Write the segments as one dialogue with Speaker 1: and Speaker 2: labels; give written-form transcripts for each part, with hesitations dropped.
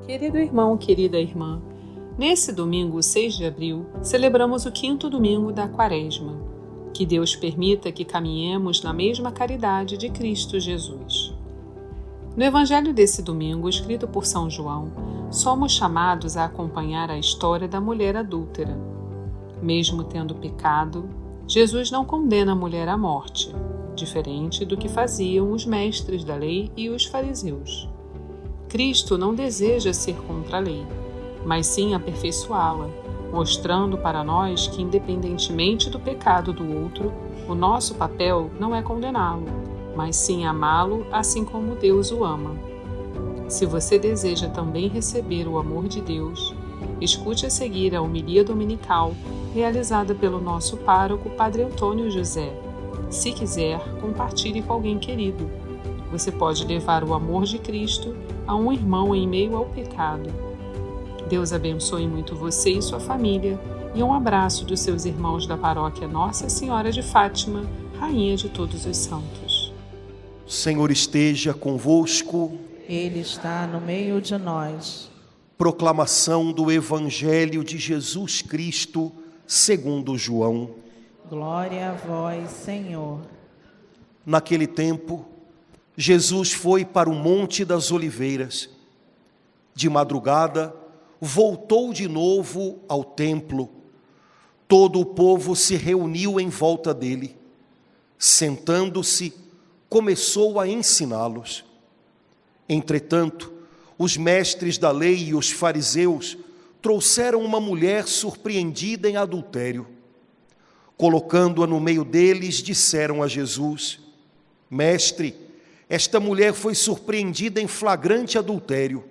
Speaker 1: Querido irmão, querida irmã, nesse domingo, 6 de abril, celebramos o 5º domingo da Quaresma. Que Deus permita que caminhemos na mesma caridade de Cristo Jesus. No Evangelho desse domingo, escrito por São João, somos chamados a acompanhar a história da mulher adúltera. Mesmo tendo pecado, Jesus não condena a mulher à morte, diferente do que faziam os mestres da lei e os fariseus. Cristo não deseja ser contra a lei, mas sim aperfeiçoá-la, mostrando para nós que, independentemente do pecado do outro, o nosso papel não é condená-lo, mas sim amá-lo assim como Deus o ama. Se você deseja também receber o amor de Deus, escute a seguir a homilia dominical realizada pelo nosso pároco Padre Antônio José. Se quiser, compartilhe com alguém querido. Você pode levar o amor de Cristo a um irmão em meio ao pecado. Deus abençoe muito você e sua família, e um abraço dos seus irmãos da paróquia Nossa Senhora de Fátima, Rainha de todos os santos.
Speaker 2: O Senhor esteja convosco.
Speaker 3: Ele está no meio de nós.
Speaker 2: Proclamação do Evangelho de Jesus Cristo, segundo João.
Speaker 3: Glória a vós, Senhor.
Speaker 2: Naquele tempo, Jesus foi para o Monte das Oliveiras. De madrugada, voltou de novo ao templo. Todo o povo se reuniu em volta dele. Sentando-se, começou a ensiná-los. Entretanto, os mestres da lei e os fariseus trouxeram uma mulher surpreendida em adultério. Colocando-a no meio deles, disseram a Jesus: Mestre, esta mulher foi surpreendida em flagrante adultério.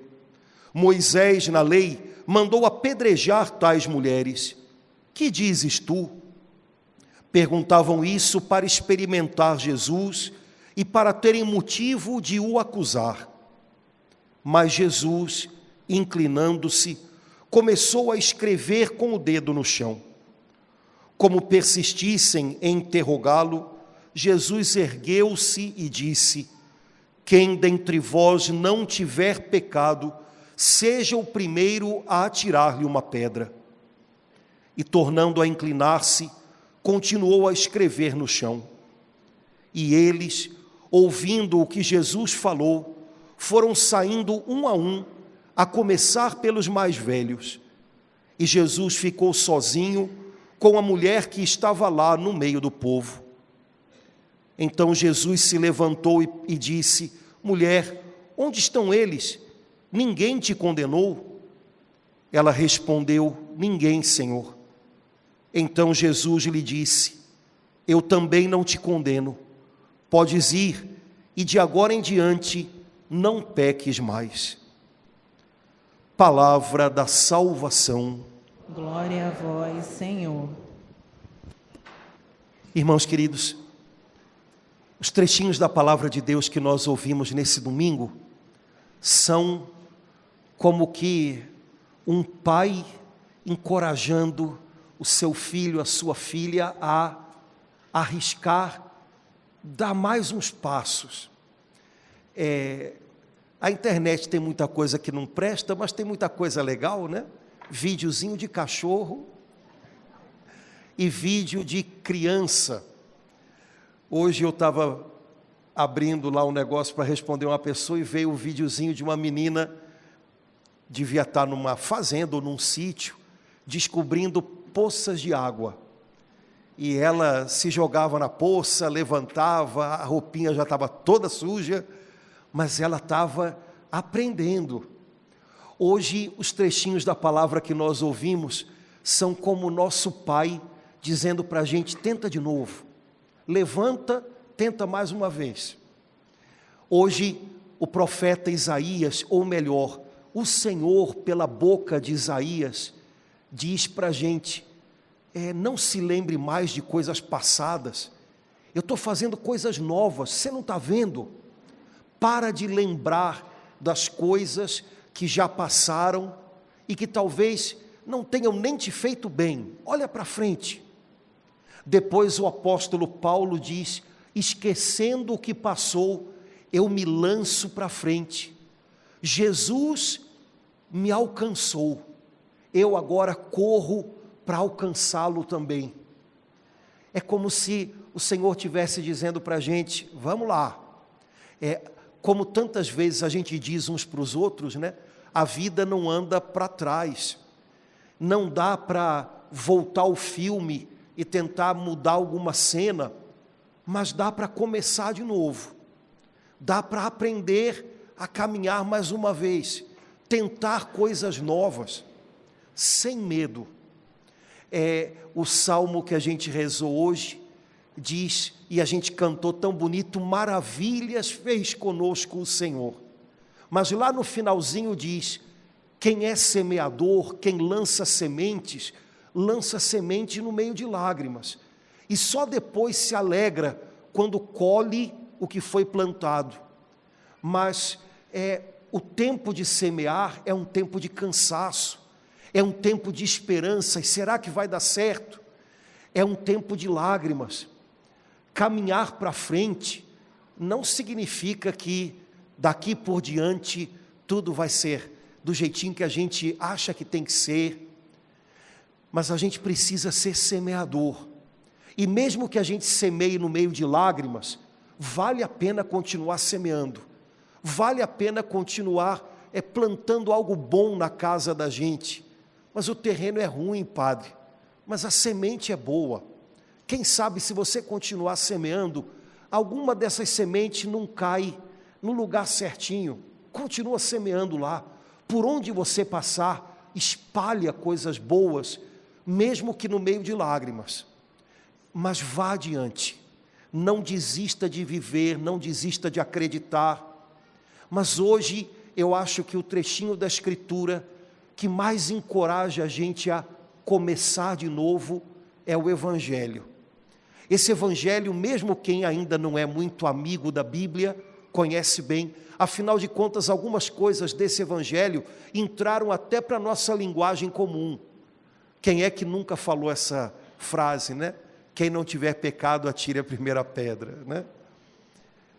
Speaker 2: Moisés, na lei, mandou apedrejar tais mulheres. Que dizes tu? Perguntavam isso para experimentar Jesus e para terem motivo de o acusar. Mas Jesus, inclinando-se, começou a escrever com o dedo no chão. Como persistissem em interrogá-lo, Jesus ergueu-se e disse: Quem dentre vós não tiver pecado, seja o primeiro a atirar-lhe uma pedra. E tornando a inclinar-se, continuou a escrever no chão. E eles, ouvindo o que Jesus falou, foram saindo um a começar pelos mais velhos. E Jesus ficou sozinho com a mulher que estava lá no meio do povo. Então Jesus se levantou e disse: Mulher, onde estão eles? Ninguém te condenou? Ela respondeu: Ninguém, Senhor. Então Jesus lhe disse: Eu também não te condeno. Podes ir e de agora em diante não peques mais. Palavra da salvação.
Speaker 3: Glória a vós, Senhor.
Speaker 2: Irmãos queridos, os trechinhos da palavra de Deus que nós ouvimos nesse domingo são como que um pai encorajando o seu filho, a sua filha a arriscar, dar mais uns passos. A internet tem muita coisa que não presta, mas tem muita coisa legal, né? Videozinho de cachorro e vídeo de criança. Hoje eu estava abrindo lá um negócio para responder uma pessoa e veio um videozinho de uma menina, devia estar numa fazenda ou num sítio, descobrindo poças de água. E ela se jogava na poça, levantava, a roupinha já estava toda suja, mas ela estava aprendendo. Hoje, os trechinhos da palavra que nós ouvimos são como o nosso Pai dizendo para a gente: tenta de novo, levanta, tenta mais uma vez. Hoje, o profeta Isaías, ou melhor, o Senhor, pela boca de Isaías, diz para a gente: não se lembre mais de coisas passadas, eu estou fazendo coisas novas, você não está vendo? Para de lembrar das coisas que já passaram e que talvez não tenham nem te feito bem. Olha para frente. Depois o apóstolo Paulo diz: esquecendo o que passou, eu me lanço para frente. Jesus me alcançou, eu agora corro para alcançá-lo também. É como se o Senhor estivesse dizendo para a gente, vamos lá. Como tantas vezes a gente diz uns para os outros, né? A vida não anda para trás, não dá para voltar o filme e tentar mudar alguma cena, mas dá para começar de novo, dá para aprender a caminhar mais uma vez, tentar coisas novas, sem medo. O salmo que a gente rezou hoje diz, e a gente cantou tão bonito, maravilhas fez conosco o Senhor. Mas lá no finalzinho diz, quem é semeador, quem lança semente no meio de lágrimas, e só depois se alegra quando colhe o que foi plantado. Mas o tempo de semear é um tempo de cansaço, é um tempo de esperança, e será que vai dar certo? É um tempo de lágrimas. Caminhar para frente não significa que daqui por diante tudo vai ser do jeitinho que a gente acha que tem que ser, mas a gente precisa ser semeador, e mesmo que a gente semeie no meio de lágrimas, vale a pena continuar semeando, vale a pena continuar plantando algo bom na casa da gente. Mas o terreno é ruim, padre, mas a semente é boa. Quem sabe se você continuar semeando, alguma dessas sementes não cai no lugar certinho. Continua semeando lá. Por onde você passar, espalha coisas boas, mesmo que no meio de lágrimas. Mas vá adiante. Não desista de viver, não desista de acreditar. Mas hoje eu acho que o trechinho da Escritura que mais encoraja a gente a começar de novo é o Evangelho. Esse Evangelho, mesmo quem ainda não é muito amigo da Bíblia, conhece bem. Afinal de contas, algumas coisas desse Evangelho entraram até para a nossa linguagem comum. Quem é que nunca falou essa frase, né? Quem não tiver pecado, atire a primeira pedra, né?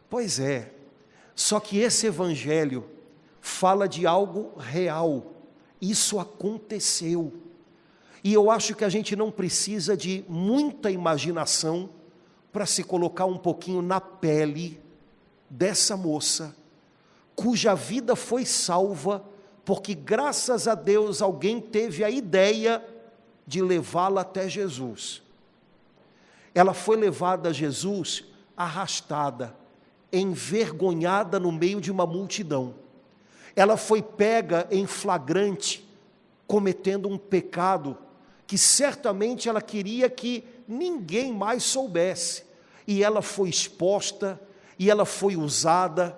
Speaker 2: Pois é, só que esse Evangelho fala de algo real. Isso aconteceu. E eu acho que a gente não precisa de muita imaginação para se colocar um pouquinho na pele dessa moça, cuja vida foi salva, porque graças a Deus alguém teve a ideia de levá-la até Jesus. Ela foi levada a Jesus arrastada, envergonhada no meio de uma multidão. Ela foi pega em flagrante, cometendo um pecado que certamente ela queria que ninguém mais soubesse. E ela foi exposta, e ela foi usada,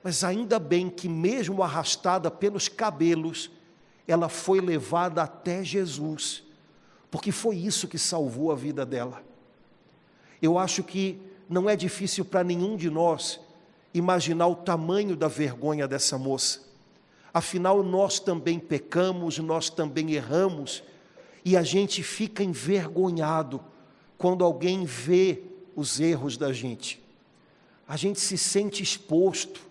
Speaker 2: mas ainda bem que mesmo arrastada pelos cabelos, ela foi levada até Jesus, porque foi isso que salvou a vida dela. Eu acho que não é difícil para nenhum de nós imaginar o tamanho da vergonha dessa moça. Afinal, nós também pecamos, nós também erramos, e a gente fica envergonhado quando alguém vê os erros da gente. A gente se sente exposto.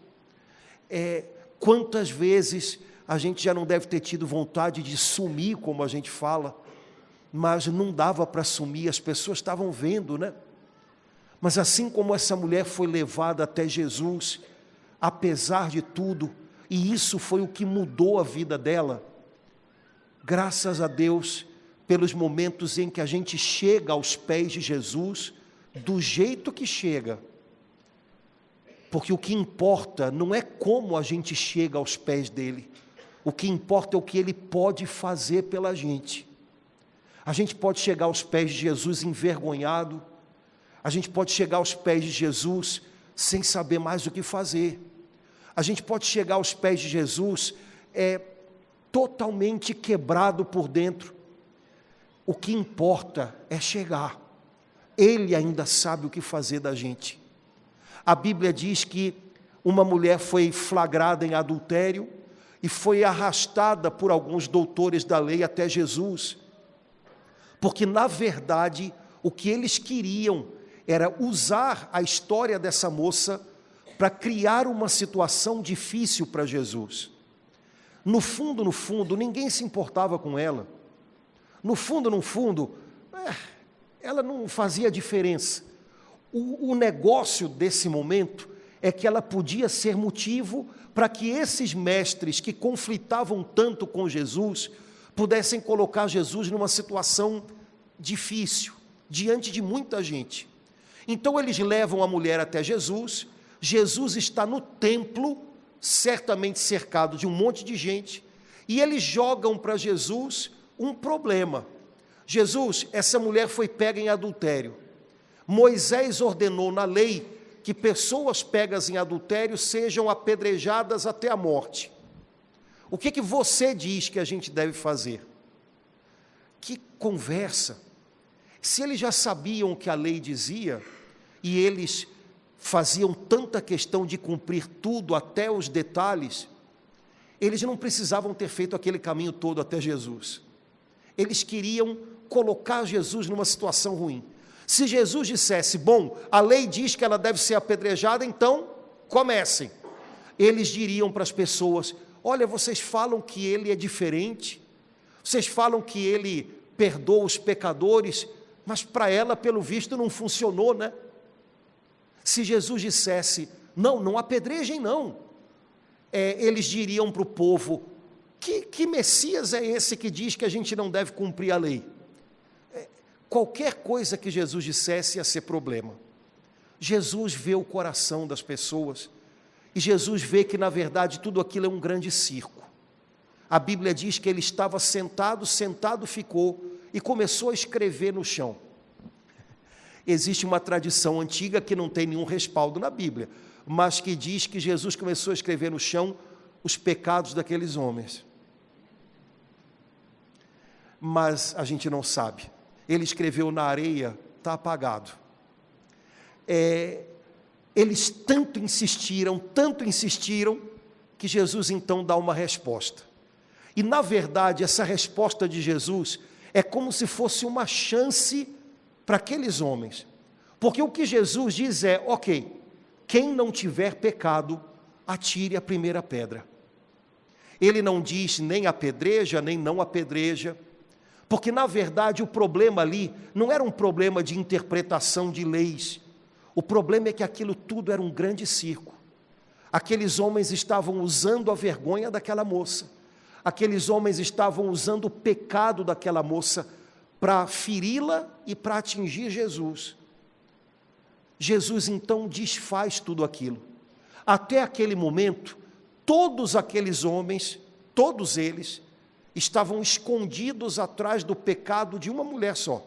Speaker 2: Quantas vezes a gente já não deve ter tido vontade de sumir, como a gente fala, mas não dava para sumir, as pessoas estavam vendo, né? Mas assim como essa mulher foi levada até Jesus, apesar de tudo, e isso foi o que mudou a vida dela, graças a Deus, pelos momentos em que a gente chega aos pés de Jesus, do jeito que chega, porque o que importa não é como a gente chega aos pés dele, o que importa é o que ele pode fazer pela gente. A gente pode chegar aos pés de Jesus envergonhado, a gente pode chegar aos pés de Jesus sem saber mais o que fazer, a gente pode chegar aos pés de Jesus totalmente quebrado por dentro. O que importa é chegar. Ele ainda sabe o que fazer da gente. A Bíblia diz que uma mulher foi flagrada em adultério e foi arrastada por alguns doutores da lei até Jesus, porque na verdade o que eles queriam era usar a história dessa moça para criar uma situação difícil para Jesus. no fundo, ninguém se importava com ela. No fundo, ela não fazia diferença. O negócio desse momento é que ela podia ser motivo para que esses mestres que conflitavam tanto com Jesus pudessem colocar Jesus numa situação difícil, diante de muita gente. Então eles levam a mulher até Jesus. Jesus está no templo, certamente cercado de um monte de gente, e eles jogam para Jesus um problema. Jesus, essa mulher foi pega em adultério. Moisés ordenou na lei que pessoas pegas em adultério sejam apedrejadas até a morte. O que você diz que a gente deve fazer? Que conversa! Se eles já sabiam o que a lei dizia, e eles faziam tanta questão de cumprir tudo até os detalhes, eles não precisavam ter feito aquele caminho todo até Jesus. Eles queriam colocar Jesus numa situação ruim. Se Jesus dissesse, bom, a lei diz que ela deve ser apedrejada, então comecem. Eles diriam para as pessoas, olha, vocês falam que ele é diferente, vocês falam que ele perdoa os pecadores, mas para ela, pelo visto, não funcionou, né? Se Jesus dissesse, não apedrejem não, eles diriam para o povo, que Messias é esse que diz que a gente não deve cumprir a lei? Qualquer coisa que Jesus dissesse ia ser problema. Jesus vê o coração das pessoas, e Jesus vê que na verdade tudo aquilo é um grande circo. A Bíblia diz que ele estava sentado ficou, e começou a escrever no chão. Existe uma tradição antiga que não tem nenhum respaldo na Bíblia, mas que diz que Jesus começou a escrever no chão os pecados daqueles homens. Mas a gente não sabe. Ele escreveu na areia, está apagado. Eles tanto insistiram, que Jesus então dá uma resposta. E na verdade, essa resposta de Jesus é como se fosse uma chance para aqueles homens. Porque o que Jesus diz é, ok, quem não tiver pecado, atire a primeira pedra. Ele não diz nem apedreja, nem não apedreja, porque na verdade o problema ali não era um problema de interpretação de leis. O problema é que aquilo tudo era um grande circo. Aqueles homens estavam usando a vergonha daquela moça. Aqueles homens estavam usando o pecado daquela moça para feri-la e para atingir Jesus. Jesus então desfaz tudo aquilo. Até aquele momento, todos aqueles homens, todos eles, estavam escondidos atrás do pecado de uma mulher só.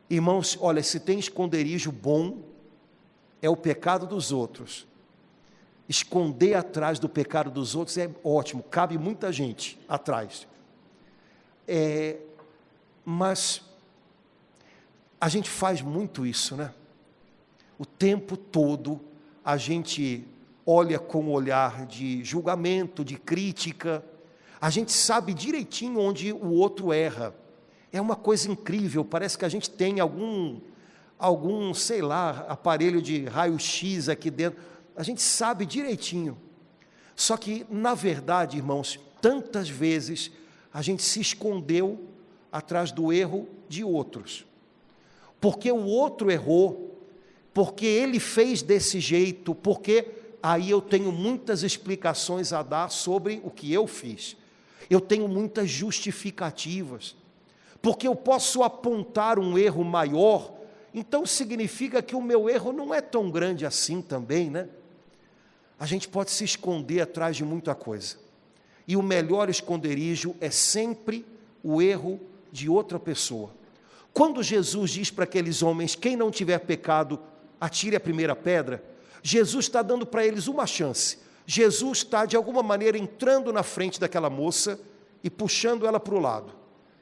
Speaker 2: Irmãos, olha, se tem esconderijo bom, é o pecado dos outros. Esconder atrás do pecado dos outros é ótimo, cabe muita gente atrás. Mas a gente faz muito isso, né? O tempo todo a gente olha com um olhar de julgamento, de crítica. A gente sabe direitinho onde o outro erra. É uma coisa incrível, parece que a gente tem algum, sei lá, aparelho de raio-x aqui dentro. A gente sabe direitinho. Só que, na verdade, irmãos, tantas vezes a gente se escondeu atrás do erro de outros. Porque o outro errou, porque ele fez desse jeito, porque aí eu tenho muitas explicações a dar sobre o que eu fiz. Eu tenho muitas justificativas. Porque eu posso apontar um erro maior, então significa que o meu erro não é tão grande assim também, né? A gente pode se esconder atrás de muita coisa. E o melhor esconderijo é sempre o erro de outra pessoa. Quando Jesus diz para aqueles homens, quem não tiver pecado, atire a primeira pedra, Jesus está dando para eles uma chance. Jesus está, de alguma maneira, entrando na frente daquela moça e puxando ela para o lado,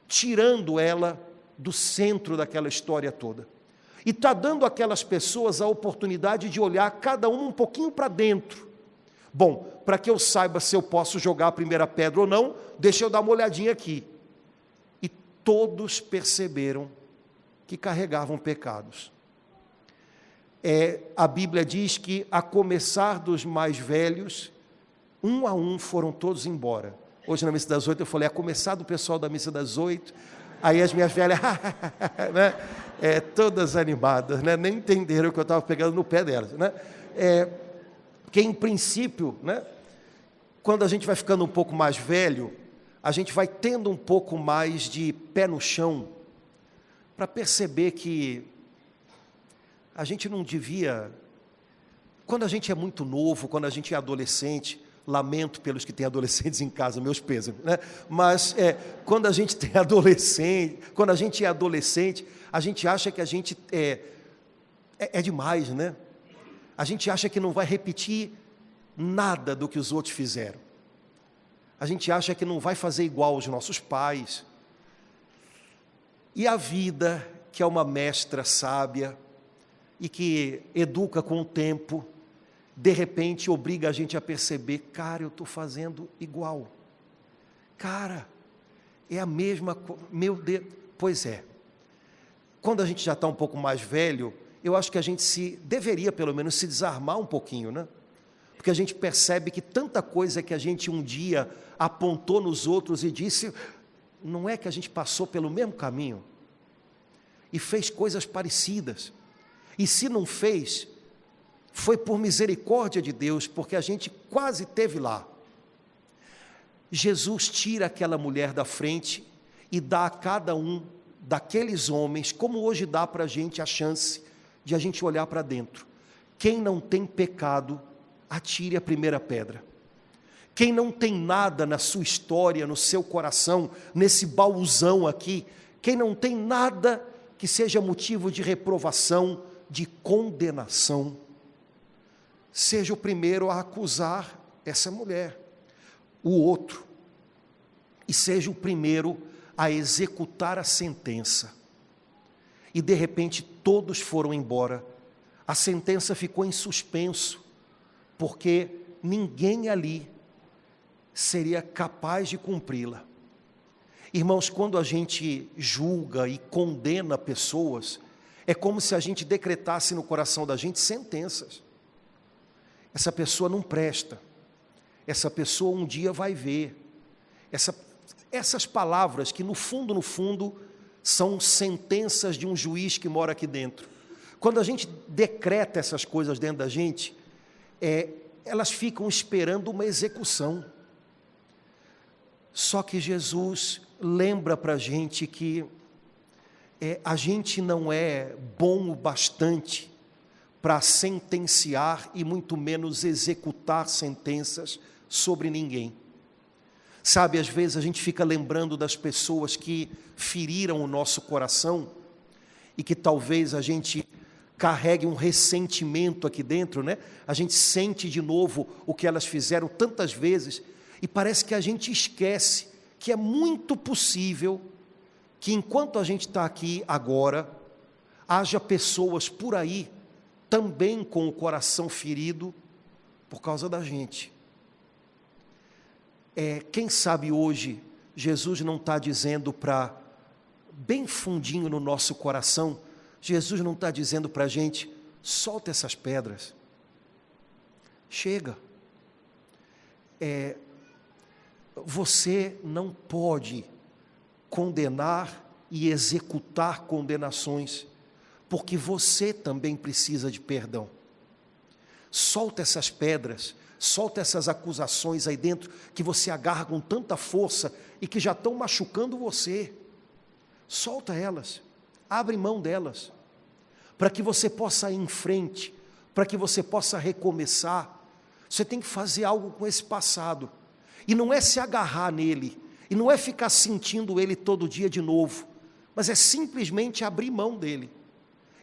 Speaker 2: tirando ela do centro daquela história toda. E está dando àquelas pessoas a oportunidade de olhar cada um pouquinho para dentro. Bom, para que eu saiba se eu posso jogar a primeira pedra ou não, deixa eu dar uma olhadinha aqui. E todos perceberam que carregavam pecados. A Bíblia diz que, a começar dos mais velhos, Um a um foram todos embora. Hoje na missa das 8 eu falei, a começar do pessoal da missa das 8, aí as minhas velhas, né? Todas animadas, né? Nem entenderam que eu estava pegando no pé delas, né? Que em princípio, né? Quando a gente vai ficando um pouco mais velho, a gente vai tendo um pouco mais de pé no chão, para perceber que a gente não devia, quando a gente é muito novo, quando a gente é adolescente, lamento pelos que têm adolescentes em casa, meus pêsames, né? Mas quando a gente é adolescente, a gente acha que a gente é demais, né? A gente acha que não vai repetir nada do que os outros fizeram. A gente acha que não vai fazer igual aos nossos pais. E a vida, que é uma mestra sábia e que educa com o tempo, de repente obriga a gente a perceber, cara, eu estou fazendo igual. Cara, é a mesma coisa. Meu Deus, pois é. Quando a gente já está um pouco mais velho, eu acho que a gente deveria pelo menos se desarmar um pouquinho, né? Porque a gente percebe que tanta coisa que a gente um dia apontou nos outros e disse, não é que a gente passou pelo mesmo caminho e fez coisas parecidas. E se não fez, foi por misericórdia de Deus, porque a gente quase teve lá. Jesus tira aquela mulher da frente e dá a cada um daqueles homens, como hoje dá para a gente a chance de a gente olhar para dentro. Quem não tem pecado, atire a primeira pedra. Quem não tem nada na sua história, no seu coração, nesse baúzão aqui, quem não tem nada que seja motivo de reprovação, de condenação, seja o primeiro a acusar essa mulher, o outro, e seja o primeiro a executar a sentença. E de repente todos foram embora, a sentença ficou em suspenso, porque ninguém ali seria capaz de cumpri-la. Irmãos, quando a gente julga e condena pessoas, é como se a gente decretasse no coração da gente sentenças. Essa pessoa não presta, essa pessoa um dia vai ver. Essas palavras que no fundo, são sentenças de um juiz que mora aqui dentro. Quando a gente decreta essas coisas dentro da gente, elas ficam esperando uma execução. Só que Jesus lembra para a gente que a gente não é bom o bastante para sentenciar e muito menos executar sentenças sobre ninguém. Sabe, às vezes a gente fica lembrando das pessoas que feriram o nosso coração e que talvez a gente carregue um ressentimento aqui dentro, né? A gente sente de novo o que elas fizeram tantas vezes e parece que a gente esquece que é muito possível que enquanto a gente está aqui agora, haja pessoas por aí também com o coração ferido por causa da gente. Quem sabe hoje Jesus não está dizendo para, bem fundinho no nosso coração, Jesus não está dizendo para a gente, solta essas pedras, chega. Você não pode condenar e executar condenações, porque você também precisa de perdão. Solta essas pedras, solta essas acusações aí dentro, que você agarra com tanta força e que já estão machucando você. Solta elas, abre mão delas, para que você possa ir em frente, para que você possa recomeçar. Você tem que fazer algo com esse passado, e não é se agarrar nele, e não é ficar sentindo ele todo dia de novo, mas é simplesmente abrir mão dele.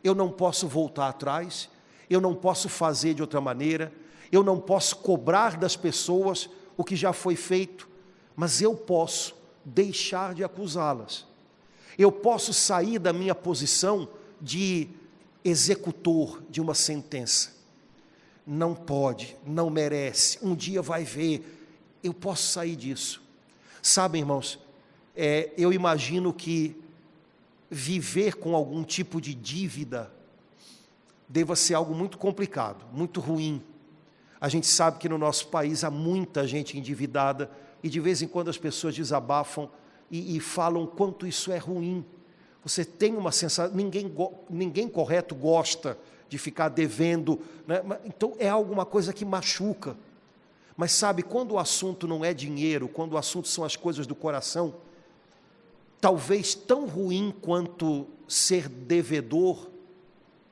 Speaker 2: Eu não posso voltar atrás, eu não posso fazer de outra maneira, eu não posso cobrar das pessoas o que já foi feito, mas eu posso deixar de acusá-las. Eu posso sair da minha posição de executor de uma sentença. Não pode, não merece, um dia vai ver. Eu posso sair disso. Sabe, irmãos, eu imagino que viver com algum tipo de dívida deva ser algo muito complicado, muito ruim. A gente sabe que no nosso país há muita gente endividada e de vez em quando as pessoas desabafam e falam quanto isso é ruim. Você tem uma sensação, ninguém correto gosta de ficar devendo, né? Então é alguma coisa que machuca. Mas sabe, quando o assunto não é dinheiro, quando o assunto são as coisas do coração, talvez tão ruim quanto ser devedor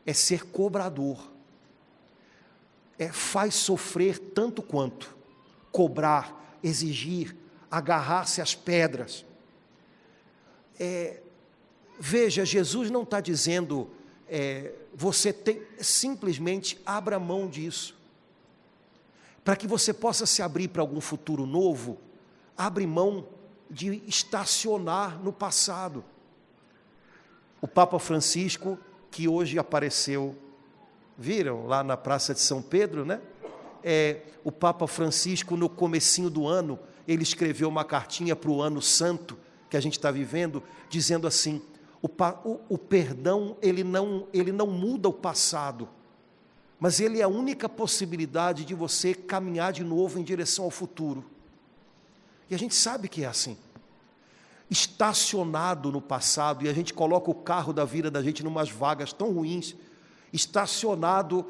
Speaker 2: é ser cobrador. Faz sofrer tanto quanto cobrar, exigir, agarrar-se às pedras. Veja, Jesus não está dizendo, você tem, simplesmente abra mão disso. Para que você possa se abrir para algum futuro novo, abre mão de estacionar no passado. O Papa Francisco, que hoje apareceu, viram lá na Praça de São Pedro, né? O Papa Francisco, no comecinho do ano, ele escreveu uma cartinha para o ano santo que a gente está vivendo, dizendo assim, o perdão, ele não muda o passado, mas ele é a única possibilidade de você caminhar de novo em direção ao futuro. E a gente sabe que é assim. Estacionado no passado, e a gente coloca o carro da vida da gente numas vagas tão ruins, estacionado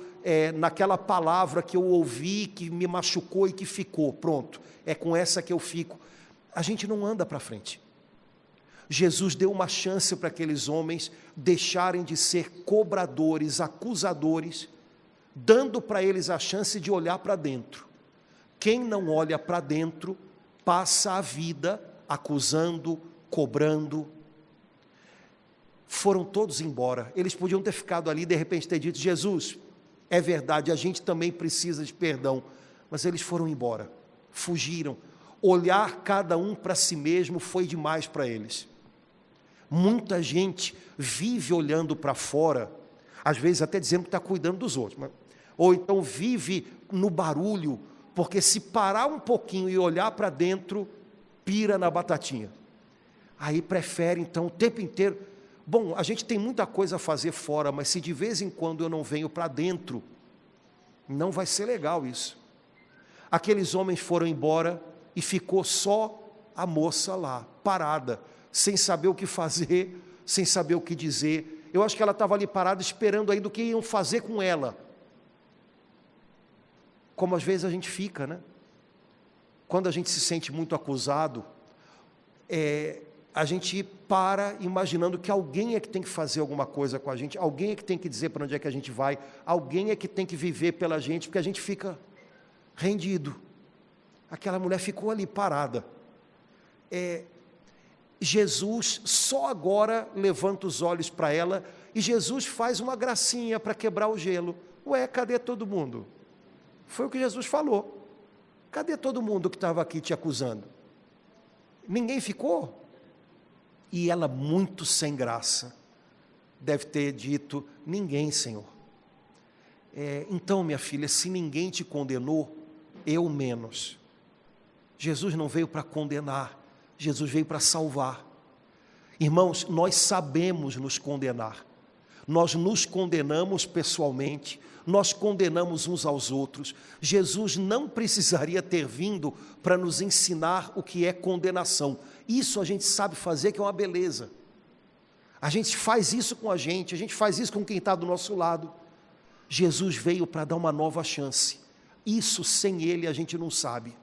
Speaker 2: naquela palavra que eu ouvi, que me machucou e que ficou, pronto, é com essa que eu fico. A gente não anda para frente. Jesus deu uma chance para aqueles homens deixarem de ser cobradores, acusadores, dando para eles a chance de olhar para dentro. Quem não olha para dentro, passa a vida acusando, cobrando. Foram todos embora. Eles podiam ter ficado ali e de repente ter dito, Jesus, é verdade, a gente também precisa de perdão. Mas eles foram embora, fugiram. Olhar cada um para si mesmo foi demais para eles. Muita gente vive olhando para fora, às vezes até dizendo que está cuidando dos outros, ou então vive no barulho, porque se parar um pouquinho e olhar para dentro, pira na batatinha. Aí prefere então o tempo inteiro, bom, a gente tem muita coisa a fazer fora, mas se de vez em quando eu não venho para dentro, não vai ser legal isso. Aqueles homens foram embora e ficou só a moça lá, parada, sem saber o que fazer, sem saber o que dizer. Eu acho que ela estava ali parada esperando ainda o que iam fazer com ela. Como às vezes a gente fica, né? Quando a gente se sente muito acusado, a gente para imaginando que alguém é que tem que fazer alguma coisa com a gente, alguém é que tem que dizer para onde é que a gente vai, alguém é que tem que viver pela gente, porque a gente fica rendido. Aquela mulher ficou ali parada. Jesus só agora levanta os olhos para ela e Jesus faz uma gracinha para quebrar o gelo. Ué, cadê todo mundo? Foi o que Jesus falou. Cadê todo mundo que estava aqui te acusando? Ninguém ficou? E ela, muito sem graça, deve ter dito, ninguém, Senhor. Então, minha filha, se ninguém te condenou, eu menos. Jesus não veio para condenar, Jesus veio para salvar. Irmãos, nós sabemos nos condenar. Nós nos condenamos pessoalmente, nós condenamos uns aos outros. Jesus não precisaria ter vindo para nos ensinar o que é condenação. Isso a gente sabe fazer, que é uma beleza. A gente faz isso com a gente faz isso com quem está do nosso lado. Jesus veio para dar uma nova chance. Isso sem Ele a gente não sabe.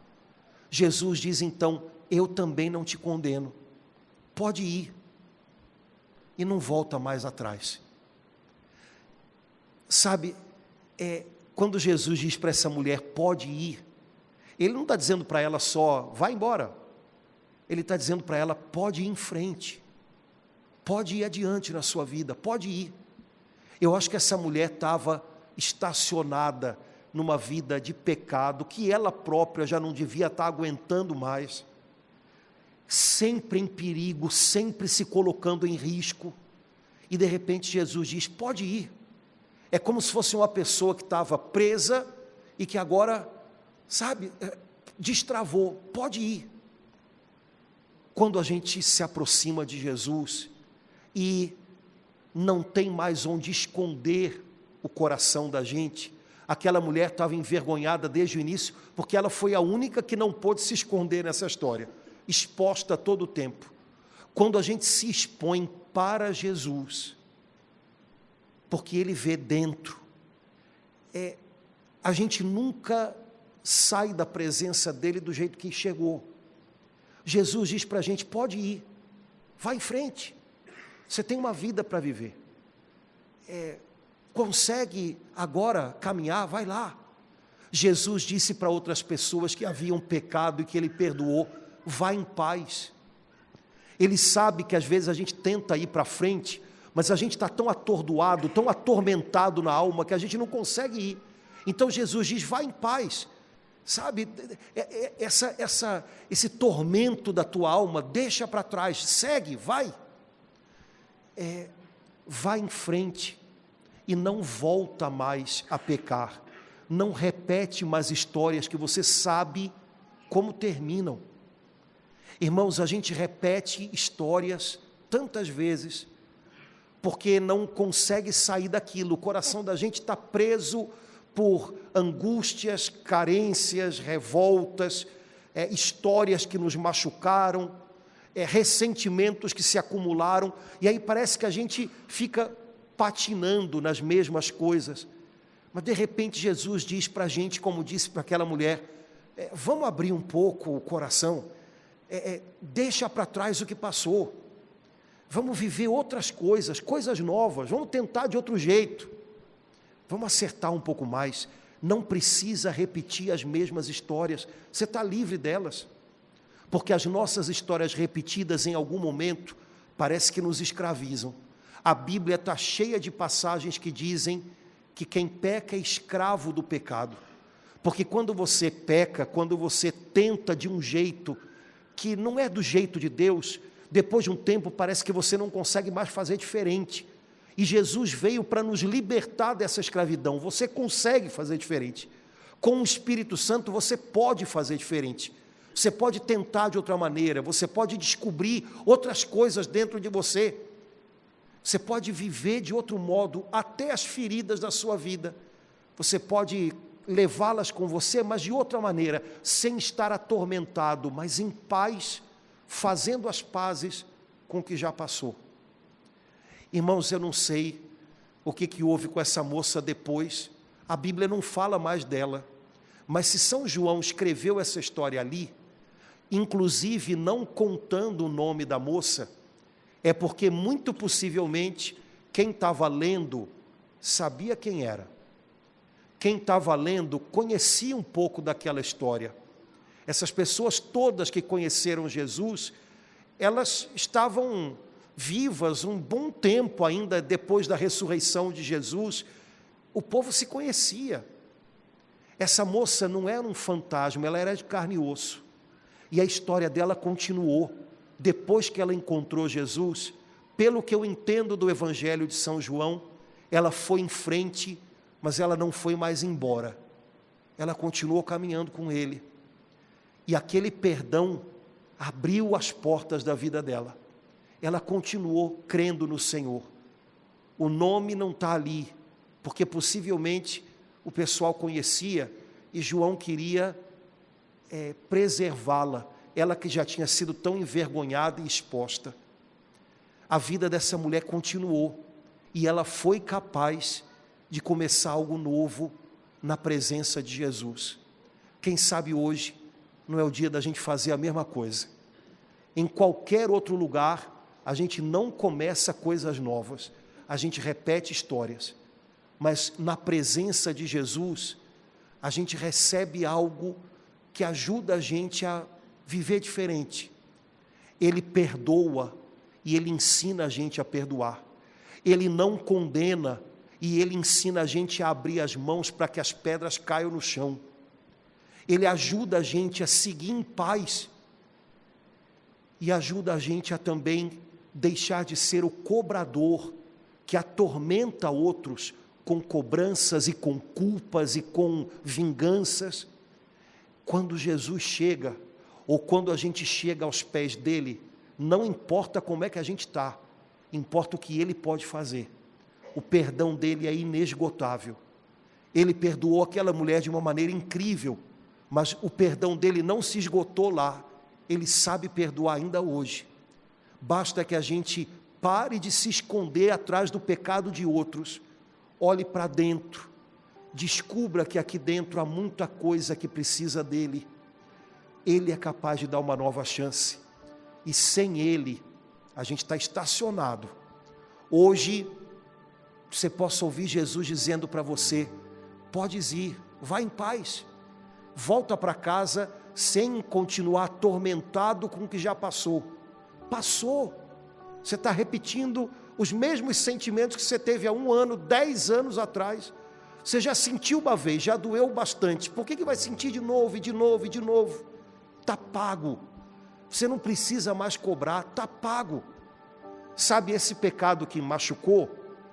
Speaker 2: Jesus diz então, eu também não te condeno. Pode ir. E não volta mais atrás. Sabe, quando Jesus diz para essa mulher, pode ir, Ele não está dizendo para ela só, vai embora. Ele está dizendo para ela, pode ir em frente. Pode ir adiante na sua vida, pode ir. Eu acho que essa mulher estava estacionada numa vida de pecado, que ela própria já não devia estar aguentando mais. Sempre em perigo, sempre se colocando em risco. E de repente Jesus diz, pode ir. É como se fosse uma pessoa que estava presa e que agora, sabe, destravou, pode ir. Quando a gente se aproxima de Jesus e não tem mais onde esconder o coração da gente, Aquela mulher estava envergonhada desde o início, porque ela foi a única que não pôde se esconder nessa história, exposta a todo o tempo. Quando a gente se expõe para Jesus, porque Ele vê dentro, a gente nunca sai da presença dEle do jeito que chegou. Jesus diz para a gente, pode ir, vai em frente, você tem uma vida para viver. Consegue agora caminhar, vai lá. Jesus disse para outras pessoas que haviam pecado e que Ele perdoou, vá em paz. Ele sabe que às vezes a gente tenta ir para frente, mas a gente está tão atordoado, tão atormentado na alma, que a gente não consegue ir. Então Jesus diz, vá em paz. Sabe, esse tormento da tua alma, deixa para trás, segue, vai. Vai em frente. E não volta mais a pecar, não repete mais histórias que você sabe como terminam. Irmãos, a gente repete histórias tantas vezes, porque não consegue sair daquilo, o coração da gente está preso por angústias, carências, revoltas, histórias que nos machucaram, ressentimentos que se acumularam, e aí parece que a gente fica patinando nas mesmas coisas, mas de repente Jesus diz para a gente, como disse para aquela mulher, vamos abrir um pouco o coração, deixa para trás o que passou, vamos viver outras coisas, coisas novas, vamos tentar de outro jeito, vamos acertar um pouco mais, não precisa repetir as mesmas histórias, você está livre delas, porque as nossas histórias repetidas em algum momento, parece que nos escravizam. A Bíblia está cheia de passagens que dizem que quem peca é escravo do pecado. Porque quando você peca, quando você tenta de um jeito que não é do jeito de Deus, depois de um tempo parece que você não consegue mais fazer diferente. E Jesus veio para nos libertar dessa escravidão. Você consegue fazer diferente. Com o Espírito Santo você pode fazer diferente. Você pode tentar de outra maneira, você pode descobrir outras coisas dentro de você. Você pode viver de outro modo, até as feridas da sua vida. Você pode levá-las com você, mas de outra maneira, sem estar atormentado, mas em paz, fazendo as pazes com o que já passou. Irmãos, eu não sei o que houve com essa moça depois, a Bíblia não fala mais dela, mas se São João escreveu essa história ali, inclusive não contando o nome da moça, é porque muito possivelmente quem estava lendo sabia quem era. Quem estava lendo conhecia um pouco daquela história. Essas pessoas todas que conheceram Jesus, elas estavam vivas um bom tempo ainda depois da ressurreição de Jesus. O povo se conhecia. Essa moça não era um fantasma, ela era de carne e osso. E a história dela continuou. Depois que ela encontrou Jesus, pelo que eu entendo do Evangelho de São João, ela foi em frente, mas ela não foi mais embora. Ela continuou caminhando com Ele. E aquele perdão abriu as portas da vida dela. Ela continuou crendo no Senhor. O nome não está ali, porque possivelmente o pessoal conhecia e João queria preservá-la. Ela que já tinha sido tão envergonhada e exposta. A vida dessa mulher continuou, e ela foi capaz de começar algo novo na presença de Jesus. Quem sabe hoje não é o dia da gente fazer a mesma coisa. Em qualquer outro lugar, a gente não começa coisas novas, a gente repete histórias, mas na presença de Jesus, a gente recebe algo que ajuda a gente a viver diferente. Ele perdoa e Ele ensina a gente a perdoar. Ele não condena e Ele ensina a gente a abrir as mãos para que as pedras caiam no chão. Ele ajuda a gente a seguir em paz e ajuda a gente a também deixar de ser o cobrador que atormenta outros com cobranças e com culpas e com vinganças. Quando Jesus chega, ou quando a gente chega aos pés dele, não importa como é que a gente está, importa o que ele pode fazer. O perdão dele é inesgotável. Ele perdoou aquela mulher de uma maneira incrível, mas o perdão dele não se esgotou lá. Ele sabe perdoar ainda hoje. Basta que a gente pare de se esconder atrás do pecado de outros, olhe para dentro, descubra que aqui dentro há muita coisa que precisa dele. Ele é capaz de dar uma nova chance, e sem ele, a gente está estacionado. Hoje, você possa ouvir Jesus dizendo para você: podes ir, vá em paz, volta para casa, sem continuar atormentado com o que já passou. Passou, você está repetindo os mesmos sentimentos que você teve há 1 ano, 10 anos atrás. Você já sentiu uma vez, já doeu bastante, por que vai sentir de novo, e de novo, e de novo? Está pago, você não precisa mais cobrar, está pago. Sabe esse pecado que machucou?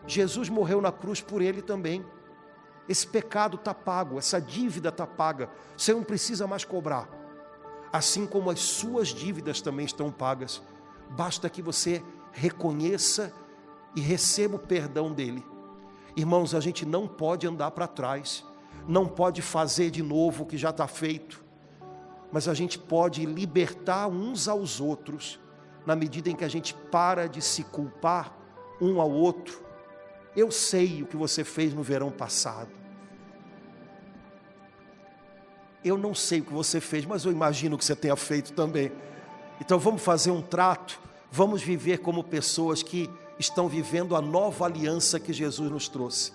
Speaker 2: Jesus morreu na cruz por ele também. Esse pecado está pago, essa dívida está paga, você não precisa mais cobrar. Assim como as suas dívidas também estão pagas, basta que você reconheça e receba o perdão dele. Irmãos, a gente não pode andar para trás, não pode fazer de novo o que já está feito, mas a gente pode libertar uns aos outros, na medida em que a gente para de se culpar um ao outro. Eu sei o que você fez no verão passado. Eu não sei o que você fez, mas eu imagino que você tenha feito também. Então vamos fazer um trato, vamos viver como pessoas que estão vivendo a nova aliança que Jesus nos trouxe.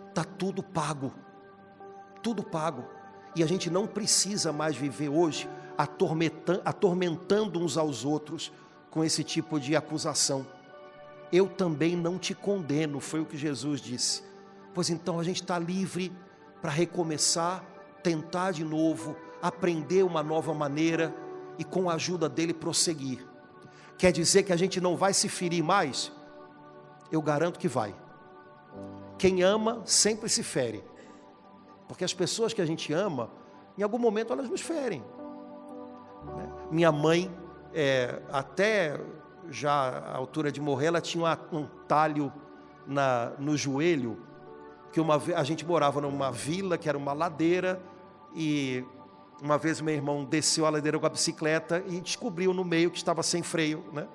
Speaker 2: Está tudo pago, tudo pago. E a gente não precisa mais viver hoje atormentando uns aos outros com esse tipo de acusação. Eu também não te condeno, foi o que Jesus disse. Pois então a gente está livre para recomeçar, tentar de novo, aprender uma nova maneira e com a ajuda dele prosseguir. Quer dizer que a gente não vai se ferir mais? Eu garanto que vai. Quem ama sempre se fere, porque as pessoas que a gente ama, em algum momento elas nos ferem. Minha mãe, até já à altura de morrer, ela tinha um talho no joelho, que a gente morava numa vila que era uma ladeira, e uma vez meu irmão desceu a ladeira com a bicicleta e descobriu no meio que estava sem freio, né?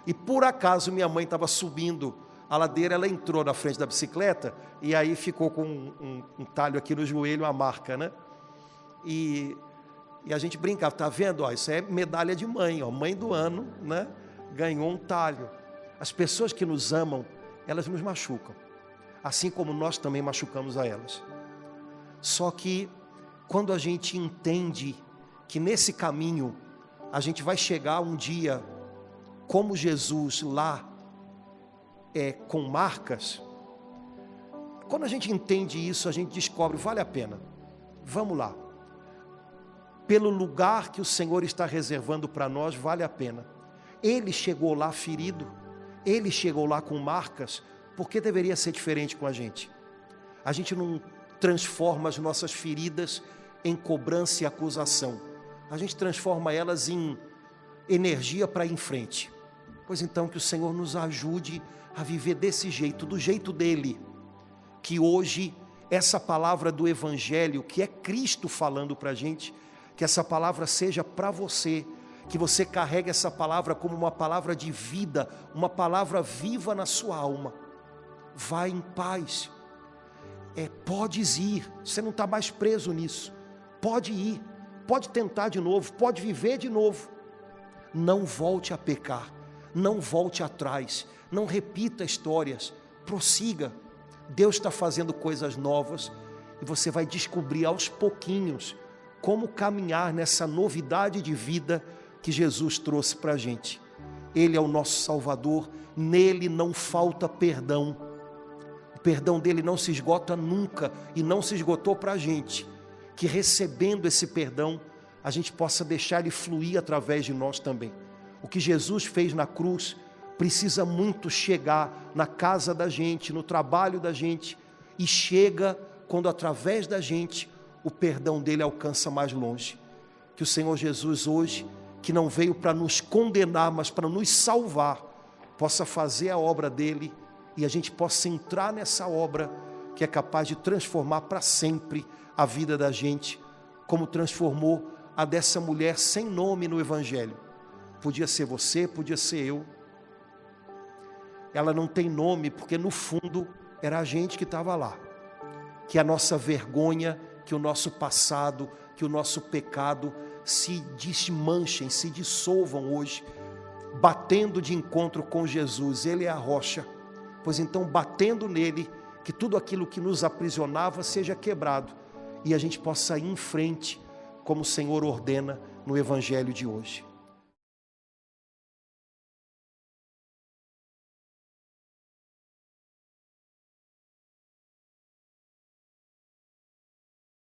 Speaker 2: E por acaso minha mãe estava subindo a ladeira, ela entrou na frente da bicicleta e aí ficou com um talho aqui no joelho, uma marca, né? E a gente brincava, tá vendo? Ó, isso é medalha de mãe, ó, mãe do ano, né? Ganhou um talho. As pessoas que nos amam, elas nos machucam, assim como nós também machucamos a elas. Só que quando a gente entende que nesse caminho a gente vai chegar um dia como Jesus lá, com marcas, quando a gente entende isso, a gente descobre, vale a pena, vamos lá, pelo lugar que o Senhor está reservando para nós, vale a pena. Ele chegou lá ferido, ele chegou lá com marcas, por que deveria ser diferente com a gente? A gente não transforma as nossas feridas em cobrança e acusação, a gente transforma elas em energia para ir em frente. Pois então que o Senhor nos ajude a viver desse jeito, do jeito dele, que hoje essa palavra do Evangelho, que é Cristo falando para a gente, que essa palavra seja para você, que você carregue essa palavra como uma palavra de vida, uma palavra viva na sua alma. Vai em paz, podes ir, você não está mais preso nisso, pode ir, pode tentar de novo, pode viver de novo. Não volte a pecar, não volte atrás, não repita histórias, prossiga. Deus está fazendo coisas novas e você vai descobrir aos pouquinhos como caminhar nessa novidade de vida que Jesus trouxe para a gente. Ele é o nosso Salvador, nele não falta perdão, o perdão dele não se esgota nunca e não se esgotou para a gente, que recebendo esse perdão a gente possa deixar ele fluir através de nós também. O que Jesus fez na cruz precisa muito chegar na casa da gente, no trabalho da gente, e chega quando através da gente o perdão dele alcança mais longe. Que o Senhor Jesus hoje, que não veio para nos condenar, mas para nos salvar, possa fazer a obra dele e a gente possa entrar nessa obra que é capaz de transformar para sempre a vida da gente, como transformou a dessa mulher sem nome no Evangelho. Podia ser você, podia ser eu. Ela não tem nome porque no fundo era a gente que estava lá. Que a nossa vergonha, que o nosso passado, que o nosso pecado se desmanchem, se dissolvam hoje, batendo de encontro com Jesus. Ele é a rocha. Pois então, batendo nele, que tudo aquilo que nos aprisionava seja quebrado e a gente possa ir em frente, como o Senhor ordena no Evangelho de hoje.